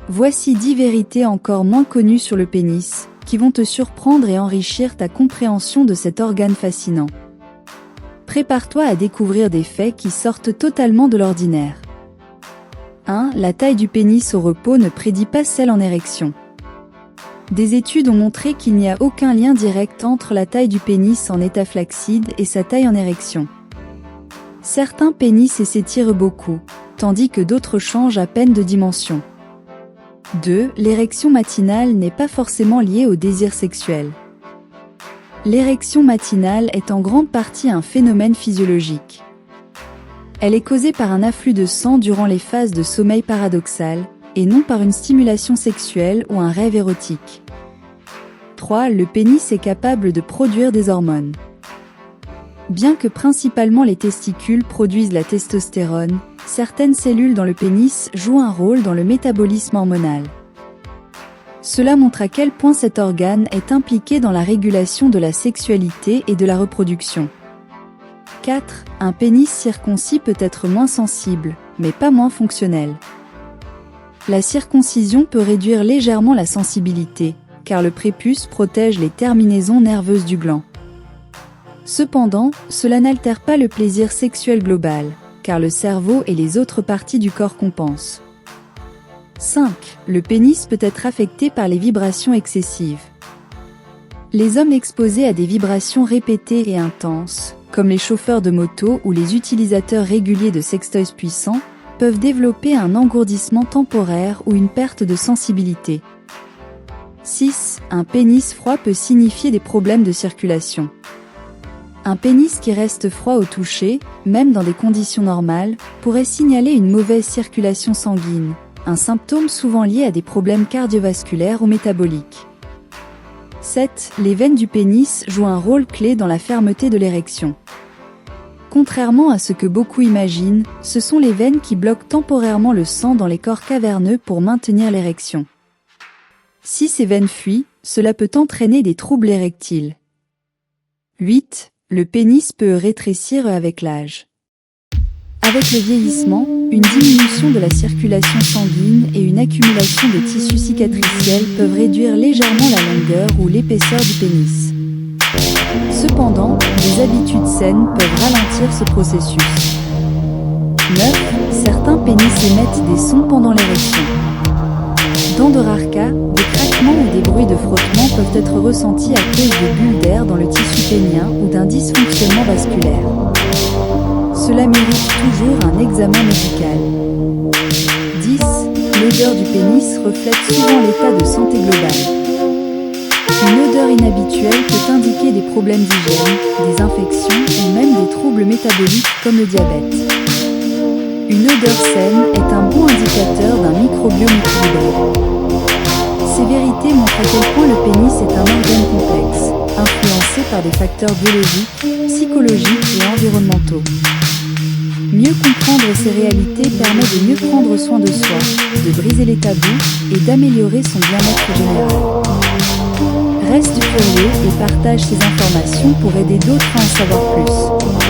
Voici 10 vérités encore moins connues sur le pénis, qui vont te surprendre et enrichir ta compréhension de cet organe fascinant. Prépare-toi à découvrir des faits qui sortent totalement de l'ordinaire. 1. La taille du pénis au repos ne prédit pas celle en érection. Des études ont montré qu'il n'y a aucun lien direct entre la taille du pénis en état flaccide et sa taille en érection. Certains pénis s'étirent beaucoup, tandis que d'autres changent à peine de dimension. 2. L'érection matinale n'est pas forcément liée au désir sexuel. L'érection matinale est en grande partie un phénomène physiologique. Elle est causée par un afflux de sang durant les phases de sommeil paradoxal, et non par une stimulation sexuelle ou un rêve érotique. 3. Le pénis est capable de produire des hormones. Bien que principalement les testicules produisent la testostérone, certaines cellules dans le pénis jouent un rôle dans le métabolisme hormonal. Cela montre à quel point cet organe est impliqué dans la régulation de la sexualité et de la reproduction. 4. Un pénis circoncis peut être moins sensible, mais pas moins fonctionnel. La circoncision peut réduire légèrement la sensibilité, car le prépuce protège les terminaisons nerveuses du gland. Cependant, cela n'altère pas le plaisir sexuel global, car le cerveau et les autres parties du corps compensent. 5. Le pénis peut être affecté par les vibrations excessives. Les hommes exposés à des vibrations répétées et intenses, comme les chauffeurs de moto ou les utilisateurs réguliers de sextoys puissants, peuvent développer un engourdissement temporaire ou une perte de sensibilité. 6. Un pénis froid peut signifier des problèmes de circulation. Un pénis qui reste froid au toucher, même dans des conditions normales, pourrait signaler une mauvaise circulation sanguine, un symptôme souvent lié à des problèmes cardiovasculaires ou métaboliques. 7. Les veines du pénis jouent un rôle clé dans la fermeté de l'érection. Contrairement à ce que beaucoup imaginent, ce sont les veines qui bloquent temporairement le sang dans les corps caverneux pour maintenir l'érection. Si ces veines fuient, cela peut entraîner des troubles érectiles. 8. Le pénis peut rétrécir avec l'âge. Avec le vieillissement, une diminution de la circulation sanguine et une accumulation de tissus cicatriciels peuvent réduire légèrement la longueur ou l'épaisseur du pénis. Cependant, des habitudes saines peuvent ralentir ce processus. 9. Certains pénis émettent des sons pendant l'érection. Dans de rares cas, des craquements ou des bruits de frottement peuvent être ressentis à cause de bulles d'air dans le tissu pénien ou d'un dysfonctionnement vasculaire. Cela mérite toujours un examen médical. 10. L'odeur du pénis reflète souvent l'état de santé global. Une odeur inhabituelle peut indiquer des problèmes d'hygiène, des infections ou même des troubles métaboliques comme le diabète. Une odeur saine est un bon indicateur d'un microbiome équilibré. Ces vérités montrent à quel point le pénis est un organe complexe, influencé par des facteurs biologiques, psychologiques et environnementaux. Mieux comprendre ces réalités permet de mieux prendre soin de soi, de briser les tabous et d'améliorer son bien-être général. Reste curieux et partage ces informations pour aider d'autres à en savoir plus.